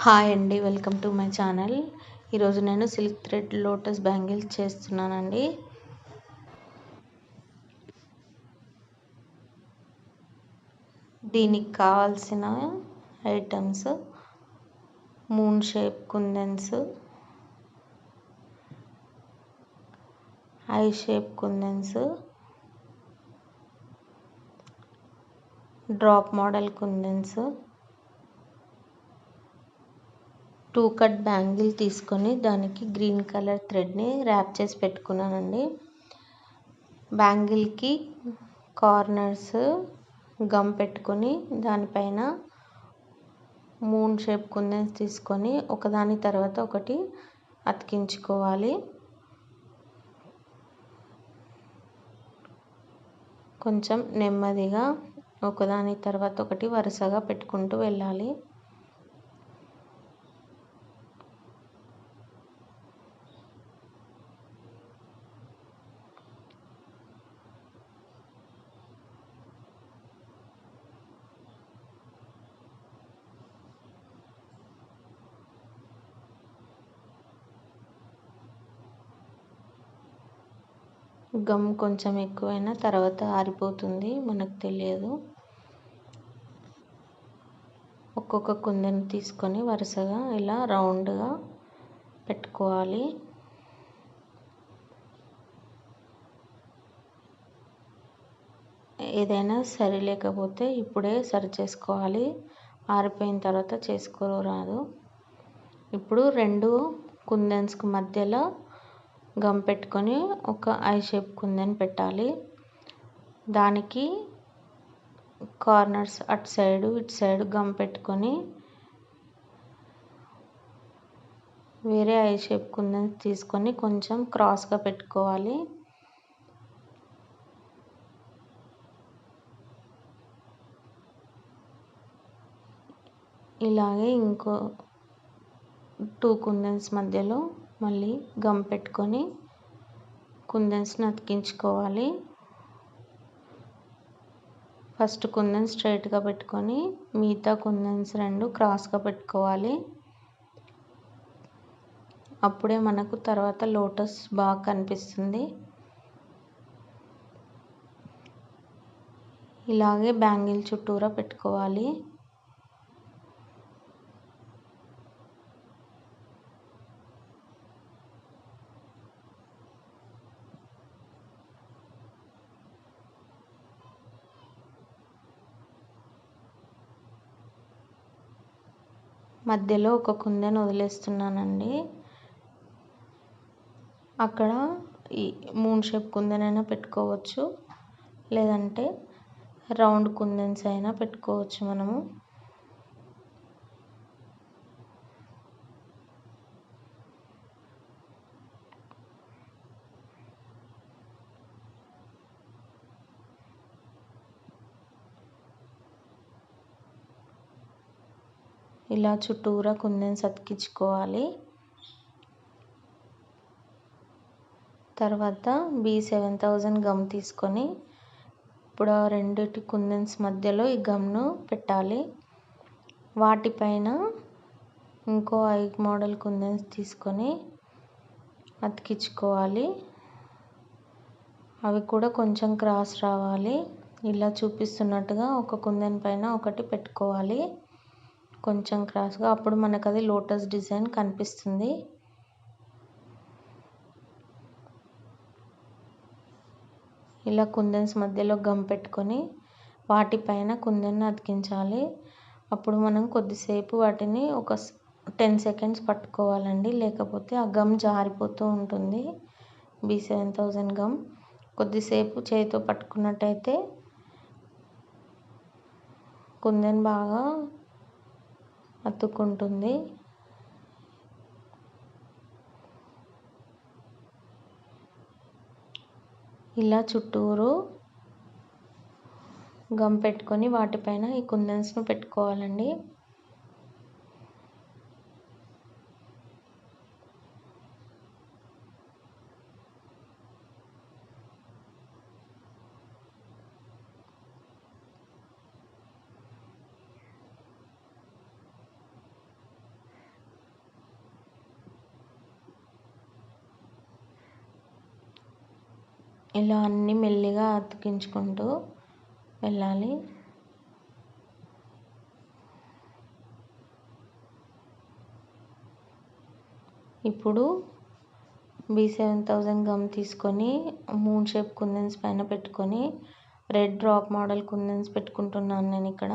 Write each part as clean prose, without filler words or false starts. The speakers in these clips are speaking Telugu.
హాయ్ అండి, వెల్కమ్ టు మై ఛానల్. ఈరోజు నేను సిల్క్ థ్రెడ్ లోటస్ బ్యాంగిల్స్ చేస్తున్నానండి. దీనికి కావాల్సిన items: moon shape kundans, I shape kundans, drop model kundans, 2 cut bangle తీసుకొని దానికి గ్రీన్ కలర్ థ్రెడ్ని ర్యాప్ చేసి పెట్టుకున్నానండి. బ్యాంగిల్కి కార్నర్స్ గమ్ పెట్టుకొని దానిపైన మూన్ షేప్ కుందన్స్ తీసుకొని ఒకదాని తర్వాత ఒకటి అతికించుకోవాలి. కొంచెం నెమ్మదిగా ఒకదాని తర్వాత ఒకటి వరుసగా పెట్టుకుంటూ వెళ్ళాలి. గమ్ కొంచెం ఎక్కువైనా తర్వాత ఆరిపోతుంది, మనకు తెలియదు. ఒక్కొక్క కుందన్ తీసుకొని వరుసగా ఇలా రౌండ్గా పెట్టుకోవాలి. ఏదైనా సరి లేకపోతే ఇప్పుడే సరి చేసుకోవాలి, ఆరిపోయిన తర్వాత చేసుకోరాదు. ఇప్పుడు 2 కుందన్స్కి మధ్యలో గమ్ పెట్టుకొని ఒక ఐ షేప్ కుందన్ పెట్టాలి. దానికి కార్నర్స్ అటు సైడు ఇటు సైడు గమ్ పెట్టుకొని వేరే ఐ షేప్ కుందన్ తీసుకొని కొంచెం క్రాస్గా పెట్టుకోవాలి. ఇలాగే ఇంకో 2 కుందన్స్ మధ్యలో మళ్ళీ గమ్ పెట్టుకొని కుందన్స్ని అతికించుకోవాలి. ఫస్ట్ కుందన్ స్ట్రైట్గా పెట్టుకొని మిగతా కుందన్స్ 2 క్రాస్గా పెట్టుకోవాలి. అప్పుడే మనకు తర్వాత లోటస్ బాగా కనిపిస్తుంది. ఇలాగే బ్యాంగిల్ చుట్టూరా పెట్టుకోవాలి. మధ్యలో ఒక కుందన్ వదిలేస్తున్నానండి. అక్కడ ఈ మూన్ షేప్ కుందన్ అయినా పెట్టుకోవచ్చు, లేదంటే రౌండ్ కుందన్స్ అయినా పెట్టుకోవచ్చు మనము. ఇలా చుట్టూరా కుందన్స్ అతికించుకోవాలి. తర్వాత B7000 గమ్ తీసుకొని ఇప్పుడు ఆ 2 కుందన్స్ మధ్యలో ఈ గమ్ను పెట్టాలి. వాటిపైన ఇంకో ఐ మోడల్ కుందన్స్ తీసుకొని అతికించుకోవాలి. అవి కూడా కొంచెం క్రాస్ రావాలి. ఇలా చూపిస్తున్నట్టుగా ఒక కుందన్ పైన ఒకటి పెట్టుకోవాలి కొంచెం క్రాస్గా. అప్పుడు మనకు అది లోటస్ డిజైన్ కనిపిస్తుంది. ఇలా కుందన్స్ మధ్యలో గమ్ పెట్టుకొని వాటిపైన కుందన్ని అతికించాలి. అప్పుడు మనం కొద్దిసేపు వాటిని ఒక 10 సెకండ్స్ పట్టుకోవాలండి, లేకపోతే ఆ గమ్ జారిపోతూ ఉంటుంది. B7000 గమ్ కొద్దిసేపు చేతితో పట్టుకున్నట్టయితే కుందన్ బాగా అతుక్కుంటుంది. ఇలా చుట్టూరు గమ్ పెట్టుకొని వాటిపైన ఈ కుందన్స్ను పెట్టుకోవాలండి. ఇలా అన్నీ మెల్లిగా అతికించుకుంటూ వెళ్ళాలి. ఇప్పుడు B7000 గమ్ తీసుకొని మూన్ షేప్ కుందన్స్ పైన పెట్టుకొని రెడ్ డ్రాప్ మోడల్ కుందన్స్ పెట్టుకుంటున్నాను నేను ఇక్కడ.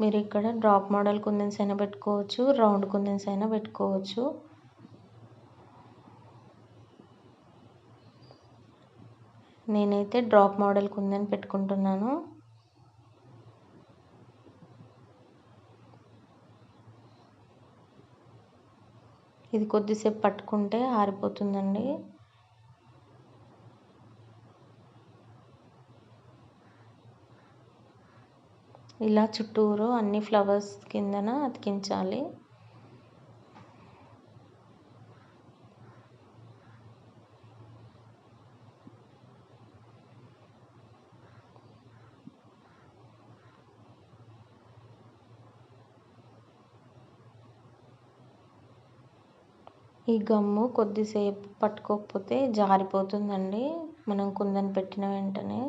మీరు ఇక్కడ డ్రాప్ మోడల్ కుందన్స్ అయినా పెట్టుకోవచ్చు, రౌండ్ కుందన్స్ అయినా పెట్టుకోవచ్చు. నేనైతే డ్రాప్ మోడల్ కుందన్ పెట్టుకుంటున్నాను. ఇది కొద్దిసేపు పట్టుకుంటే ఆరిపోతుందండి. ఇలా చుట్టూరు అన్ని ఫ్లవర్స్ కిందన అతికించాలి. ఈ గమ్ము కొద్దిసేపు పట్టుకోకపోతే జారిపోతుందండి. మనం కుందన్ పెట్టిన వెంటనే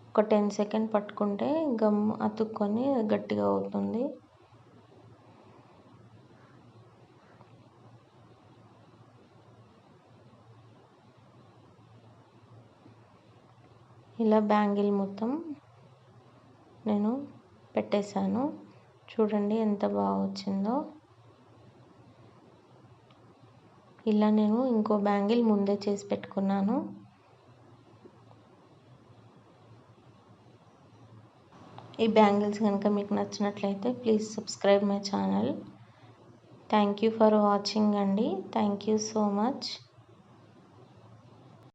ఒక 10 సెకండ్ పట్టుకుంటే గమ్ అతుక్కొని గట్టిగా అవుతుంది. ఇలా బ్యాంగిల్ మొత్తం నేను పెట్టేశాను. చూడండి ఎంత బాగా వచ్చిందో. ఇలా నేను ఇంకో బ్యాంగిల్ ముందే చేసి పెట్టుకున్నాను. ఈ బ్యాంగిల్స్ కనుక మీకు నచ్చినట్లయితే please subscribe my channel. Thank you for watching అండి. Thank you so much.